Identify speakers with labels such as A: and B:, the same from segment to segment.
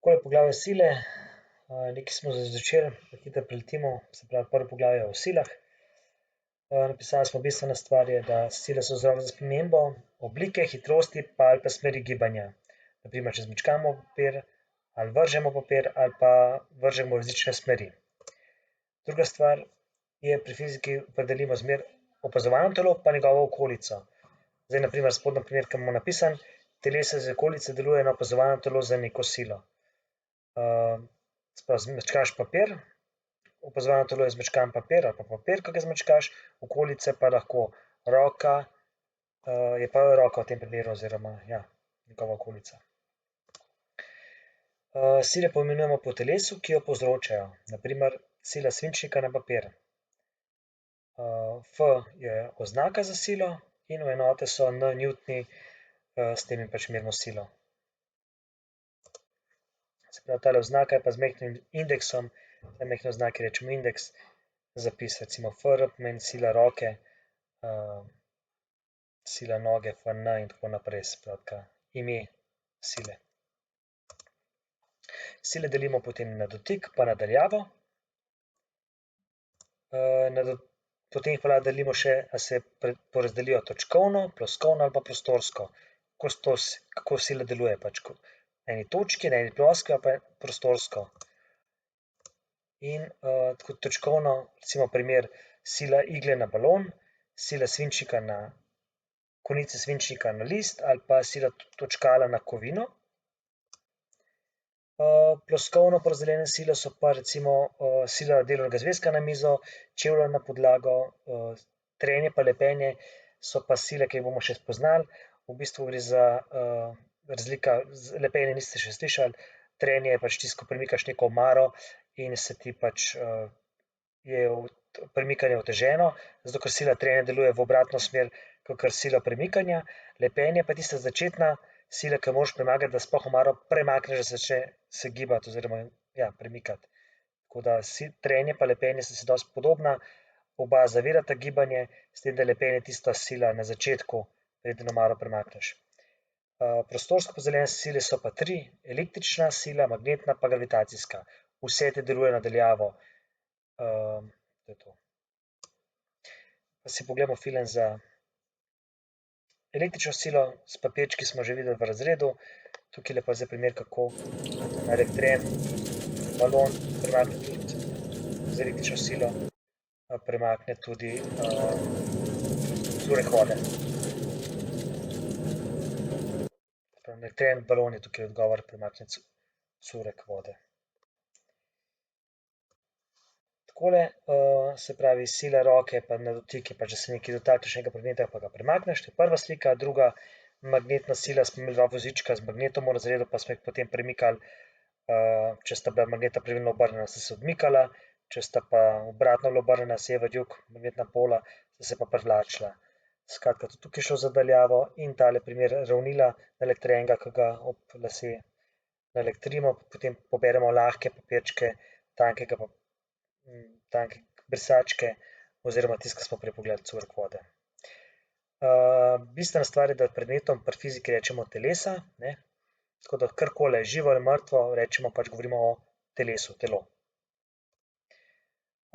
A: Takole poglavje sile, nekaj smo začeli, da hitro preletimo, se pravi prvo poglavje o silah. Napisali smo bistvena stvar je, da sile so vzrok za spremembo oblike, hitrosti ali pa smeri gibanja. Na primer, če zmečkamo papir ali vržemo papir ali pa vržemo v različne smeri. Druga stvar je, pri fiziki opredelimo zmer opazovano telo pa njegovo okolico. Zdaj, na primer, spodnji primer, ki imamo napisan, telesa iz okolice deluje na opazovano telo z neko silo. Se pravi, zmečkaš papir, opazovano telo je zmečkan papir ali pa papir, ki ga zmečkaš, okolice pa lahko roka, je pa roka v tem primeru oziroma, ja, njegova okolica. Sile poimenujemo po telesu, ki jo povzročajo. Na primer, sila svinčnika na papir. F je oznaka za silo in v enote so newtoni, s temi pač merimo silo. Se pravi, tale oznaka je pa z majhnim indeksom, tej majhni oznaki rečemo indeks, zapis recimo FR pomeni sila roke, sila noge, FN in tako naprej, skratka, ime sile. Sile delimo potem na dotik pa na daljavo. Potem jih pa lahko delimo še, a se porazdelijo točkovno, ploskovno ali pa prostorsko. Kako sila deluje pač, na eni točki, na eni ploskvi ali pa prostorsko. In tako točkovno, recimo primer, sila igle na balon, sila svinčnika na konice svinčnika na list ali pa sila točkala na kovino. Ploskovno porazdeljene sile so pa recimo sila delovnega zvezka na mizo, čevlja na podlago, trenje pa lepenje so pa sile, ki jih bomo še spoznali. V bistvu gre za razlika, lepenje niste še slišali, trenje je pač tisto, ko premikaš neko omaro in se ti pač je premikanje oteženo, zato ker sila trenja deluje v obratno smer kakor sila premikanja. Lepenje pa je tista začetna sila, ki jo moraš premagati, da sploh omaro premakneš, da začne se gibati oziroma, ja, premikati. Tako da trenje pa lepenje sta si dosti podobna, oba zavirata gibanje, s tem, da je lepenje tista sila na začetku, preden omaro premakneš. Prostorsko porazdeljene sile so pa tri, električna sila, magnetna pa gravitacijska. Vse te delujejo na daljavo. To je to. Pa si poglejmo film za električno silo, s papirčki smo že videli v razredu. Tukaj je pa zdaj primer, kako elektren balon premakne tudi z električno silo, premakne tudi curek vode. Elektren balon je tukaj odgovor, premakne curek vode. Takole, se pravi, sila roke pa na dotik je pač, da se nekaj dotakneš nekega predmeta pa ga premakneš, to je prva slika, druga magnetna sila, smo imeli dva vozička z magnetom v razredu, pa smo jih potem premikali, če sta bila magneta pravilno obrnjena, sta se odmikala, če sta pa obratno bila obrnjena, sever, jug, magnetna pola, sta se pa privlačila. Skratka, tudi tukaj je šlo za daljavo in tale primer ravnila naelektrenega, ki ga ob lase naelektrimo, potem poberemo lahke papirčke, tanke brisačke oziroma tisto, ki smo prej pogledali, curek vode. Bistvena stvar je, da predmetom pri fiziki rečemo telesa, ne, tako da karkoli je živo ali mrtvo, rečemo pač, govorimo o telesu, telo.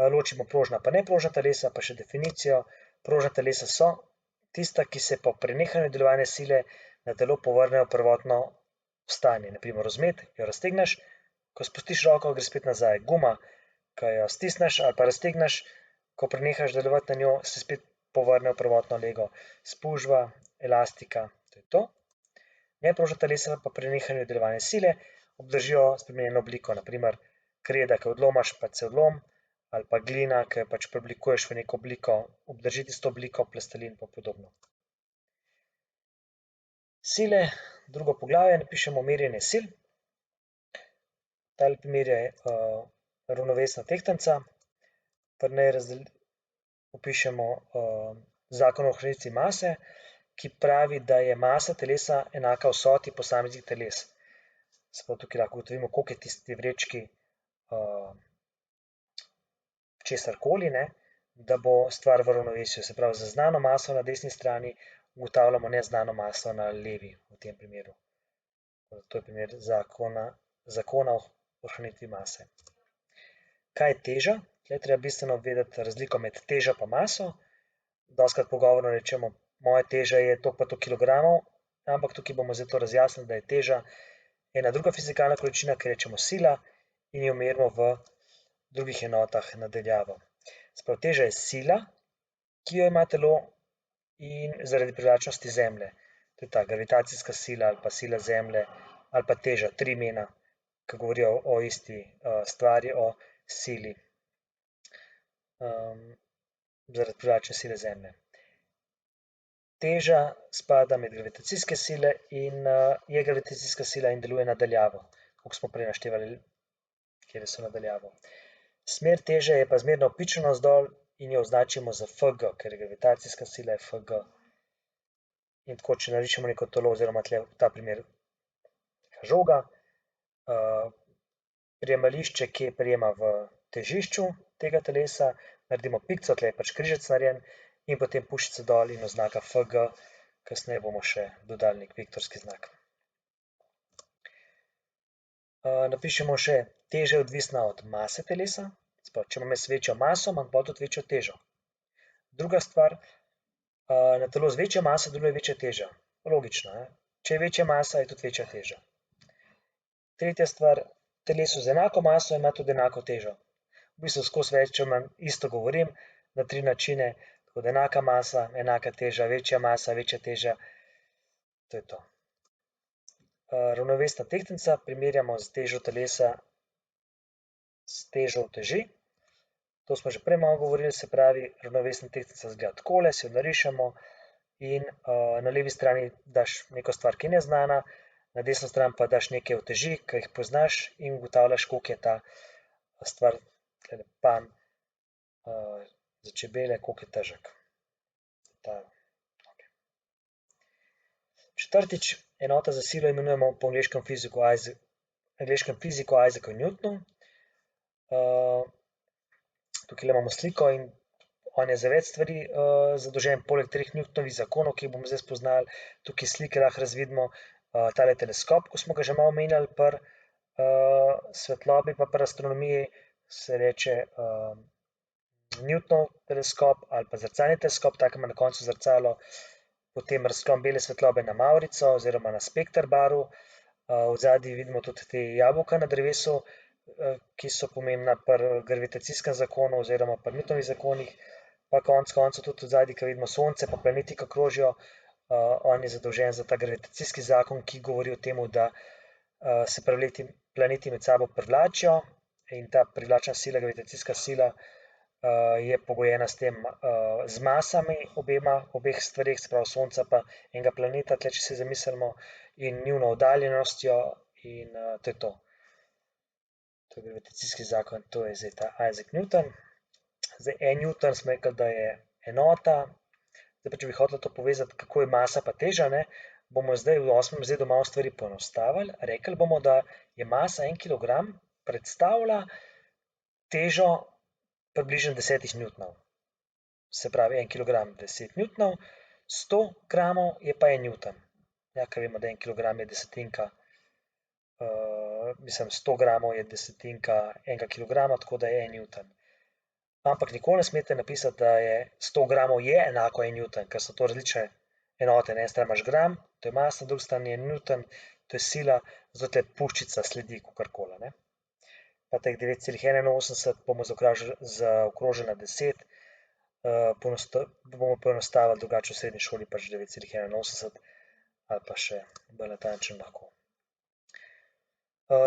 A: Ločimo prožna pa neprožna telesa, pa še definicijo. Prožna telesa so tista, ki se po prenehanju delovanja sile na telo povrnejo v prvotno stanje. Na primer, vzmet, jo raztegneš, ko spustiš roko, gre spet nazaj. Guma, ko jo stisneš ali pa raztegneš, ko prenehaš delovati na njo, se spet povrne v prvotno lego. Spužva, elastika, to je to. Neprožna telesa pa pri prenehanju delovanja sile obdržijo spremenjeno obliko. Na primer, kreda, ki jo odlomaš, pač se odlom, ali pa glina, ki jo pač preoblikuješ v neko obliko, obdrži tisto obliko, plastelin pa podobno. Sile, drugo poglavje, napišemo merjenje sil. Tale primer je ravnovesna tehtnica. Pri njej opišemo zakon o ohranitvi mase, ki pravi, da je masa telesa enaka vsoti posameznih teles. Se pravi, tukaj lahko ugotovimo, koliko je tisti vrečki česarkoli, ne, da bo stvar v ravnovesju. Se pravi, z znano maso na desni strani ugotavljamo neznano maso na levi v tem primeru. To je primer zakona zakona o ohranitvi mase. Kaj je teža? Tukaj je treba bistveno vedeti razliko med težo pa maso. Dostikrat pogovorno rečemo, moja teža je toliko pa toliko kilogramov, ampak tukaj bomo zdaj to razjasnili, da je teža ena druga fizikalna količina, ki rečemo sila, in jo merimo v drugih enotah nadaljavo. Se pravi, teža je sila, ki jo ima telo in zaradi privlačnosti Zemlje. To je ta gravitacijska sila ali pa sila Zemlje ali pa teža, 3 imena, ki govorijo o isti stvari, o sili. Zaradi privlačne sile Zemlje. Teža spada med gravitacijske sile in je gravitacijska sila in deluje nadaljavo, kot smo prej naštevali, kjer so nadaljavo. Smer teže je pa zmerno opično navzdol in jo označimo za Fg, ker je gravitacijska sila je Fg. In tako, če narišemo neko telo, oziroma tle v ta primer žoga, prijemališče, ki prijema v težišču tega telesa, naredimo pikco, tle je pač križec narejen, in potem puščica dol in oznaka Fg, kasneje bomo še dodali nek vektorski znak. Napišemo še, teža je odvisna od mase telesa, če imam jaz večjo maso, imam potem tudi večjo težo. Druga stvar, na telo z večjo maso deluje večja teža. Logično, če je večja masa, je tudi večja teža. Tretja stvar, telesu z enako maso ima tudi enako težo. V bistvu skozi več, če manj isto govorim, na 3 načine, tako da enaka masa, enaka teža, večja masa, večja teža, to je to. Ravnovesna tehtnica primerjamo s težo telesa s težo uteži. To smo že prej malo govorili, se pravi, ravnovesna tehtnica izgleda takole, si jo narišemo in na levi strani daš neko stvar, ki je neznana, na desno stran pa daš neke uteži, ki jih poznaš in ugotavljaš, koliko je ta stvar, tule pan za čebele, koliko je težek. Četrtič, enota za silo imenujemo po angleškem fiziku Isaacu Newtonu. Tukaj imamo sliko in on je za več stvari zadolžen, poleg 3 Newtonovih zakonov, ki jih bomo zdaj spoznali. Tukaj slike lahko razvidimo, tale teleskop, ko smo ga že malo omenjali pri svetlobi pa pri astronomiji, se reče Newtonov teleskop ali pa zrcalni teleskop, ta, ki ima na koncu zrcalo, potem razklon bele svetlobe na mavrico oziroma na spekter barv. Odzadaj vidimo tudi te jabolka na drevesu, ki so pomembna pri gravitacijskem zakonu oziroma pri Newtonovih zakonih, pa konec koncev tudi odzadaj, ko vidimo sonce pa planeti, ki krožijo, on je zadolžen za ta gravitacijski zakon, ki govori o tem, da se planeti med sabo privlačijo in ta privlačna sila, gravitacijska sila je pogojena s tem, z masami obeh stvareh, se pravi sonca pa enega planeta, tle, če se zamislimo, in njuno oddaljenostjo in to je to. To je gravitacijski zakon, to je zdaj ta Isaac Newton. Zdaj, en Newton smo rekli, da je enota, zdaj pa, če bi hotela to povezati, kako je masa pa teža, bomo zdaj v 8. razredu malo stvari poenostavili. Rekli bomo, da je masa 1 kilogram predstavlja težo približno 10 newtonov. Se pravi, 1 kilogram 10 newtonov, 100 gramov je pa 1 newton. Ja, ker vemo, da 1 kilogram je desetinka, 100 gramov je desetinka 1 kilograma, tako da je 1 newton. Ampak nikoli ne smete napisati, da je 100 gramov je enako 1 newton, ker so to različne enote. Na eni strani imaš gram, to je masa, na drugi strani je newton, to je sila, zato je puščica sledi kakorkoli. Pa teh 9,81 bomo zaokrožili na 10, bomo poenostavili, drugače v srednji šoli pač 9,81 ali pa še bolj natančno lahko.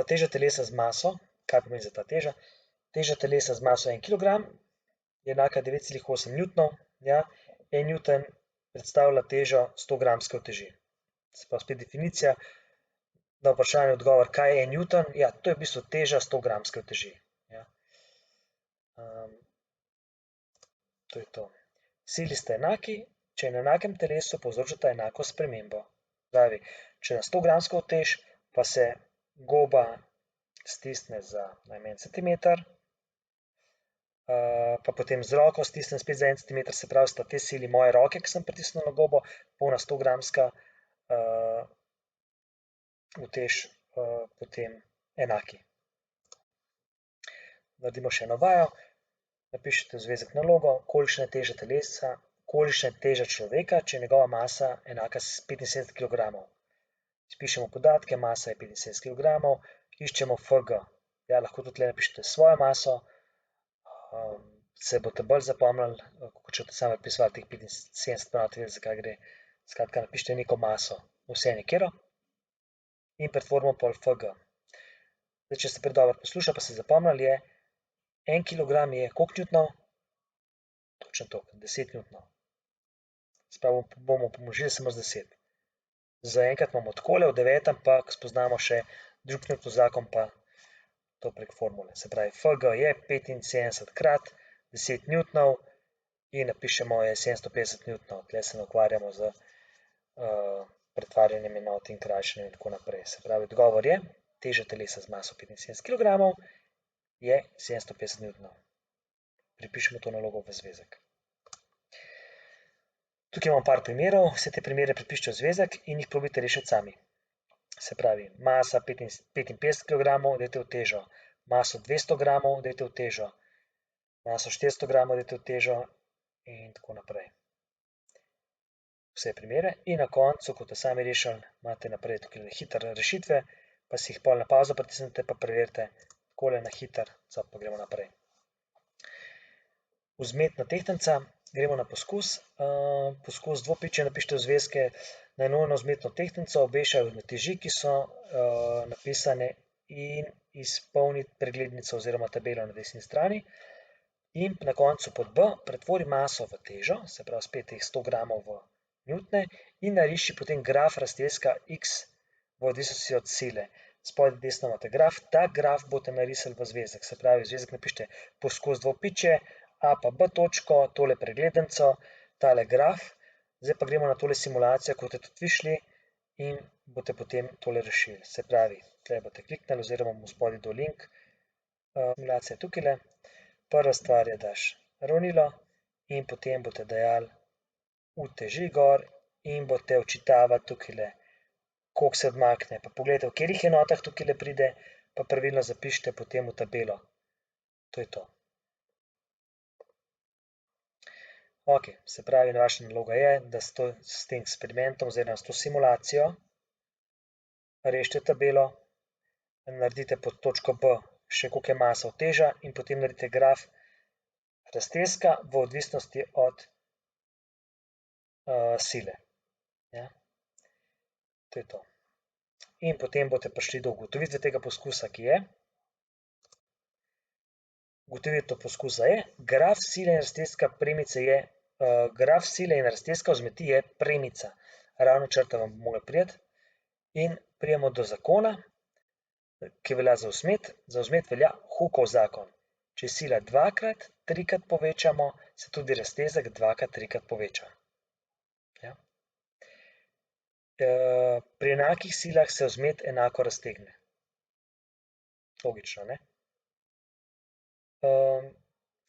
A: Teža telesa z maso, kaj pomeni za ta teža? Teža telesa z maso 1 kilogram je enaka 9,8 newtonov, 1 newton predstavlja težo 100 gramske uteži. Se pravi, spet definicija, na vprašanje odgovor, kaj je 1 newton, to je v bistvu teža 100 gramske uteži. To je to. Sili sta enaki, če na enakem telesu povzročata enako spremembo. Pravi, če na 100 gramsko utež, pa se goba stisne za najmanj centimeter, pa potem z roko stisnem spet za 1 centimeter, se pravi, sta te sili moje roke, ki sem pritisnil na gobo, polna 100 gramska utež, potem enaki. Naredimo še eno vajo. Napišite v zvezek nalogo, kolikšna je teža telesa, kolikšna je teža človeka, če je njegova masa enaka 75 kg. Spišemo podatke, masa je 75 kg, iščemo FG. Ja, lahko tudi tukaj napišete svojo maso, se boste bolj zapomnili, kot če boste sami prepisovali teh 75, pa boste vedeli, zakaj gre. Skratka, napišite neko maso, vseeno katero, in pretvorimo pol FG. Zdaj, če ste predobro poslušali, pa ste zapomnili, je 1 kg je koliko newtonov? Točno toliko, 10 newtonov. Se pravi, bomo pomnožili samo z 10. Zaenkrat imamo takole, v 9. pa spoznamo še drug Newtonov zakon, pa to prek formule. Se pravi, FG je 75 krat 10 newtonov in napišemo je 750 newtonov. Tukaj se ne ukvarjamo z pretvarjanjem enot in krajšanjem in tako naprej. Se pravi, odgovor je, teža telesa z maso 75 kg je 750 newtonov. Pripišemo to nalogo v zvezek. Tukaj imamo par primerov, vse te primere pripišite v zvezek in jih probite rešiti sami. Se pravi, masa 55 kg, dajte v težo, maso 200 g, dajte v težo, maso 400 g, dajte v težo in tako naprej. Vse primere in na koncu, ko ste sami rešili, imate naprej tukaj hitre rešitve, pa si jih pol na pauzo pritisnete, pa preverite, takole na hiter, pa gremo naprej. Vzmetna tehtnica, gremo na poskus. Poskus dvopičje napišite v zvezke na enojno vzmetno tehtnico, obešajo uteži, ki so napisane in izpolniti preglednico oziroma tabelo na desni strani. In na koncu pod B pretvori maso v težo, se pravi spet teh 100 g v newtone in nariši potem graf raztezka X v odvisnosti od sile. Spodaj desno imate graf, ta graf boste narisali v zvezek, se pravi, v zvezek napišite poskus dvopičje, A pa B točko, tole preglednico, tale graf, zdaj pa gremo na tole simulacijo, kot ste tudi višli in boste potem tole rešili. Se pravi, tukaj boste kliknili oziroma bomo spodaj dol link, simulacija je tukaj. Prva stvar je, daš ravnilo in potem boste dajali uteži gor in boste očitavali tukaj, koliko se odmakne. Pa pogledajte, v katerih enotah tukaj pride, pa pravilno zapišite potem v tabelo. To je to. Ok, se pravi, vaša naloga je, da s tem eksperimentom oziroma s to simulacijo rešite tabelo, naredite pod točko B še koliko je masa od teža in potem naredite graf raztezka v odvisnosti od sile. Ja. To je to. In potem boste prišli do ugotovitve tega poskusa, ki je. Ugotovitev poskusa je, graf sile in raztezka premice je, graf sile in raztezka vzmeti je premica. Ravno črta vam bo mogla priti. In pridemo do zakona, ki velja za vzmet. Za vzmet velja Hookov zakon. Če sila dvakrat, trikrat povečamo, se tudi raztezek dvakrat, trikrat poveča. Pri enakih silah se vzmet enako raztegne. Logično, ne?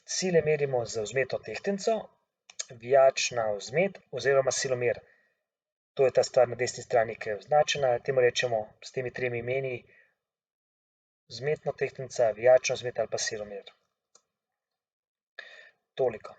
A: Sile merimo z vzmetno tehtnico, vijačna vzmet oziroma silomer. To je ta stvar na desni strani, ki je označena. Temu rečemo s temi tremi imeni vzmetna tehtnica, vijačna vzmet ali pa silomer. Toliko.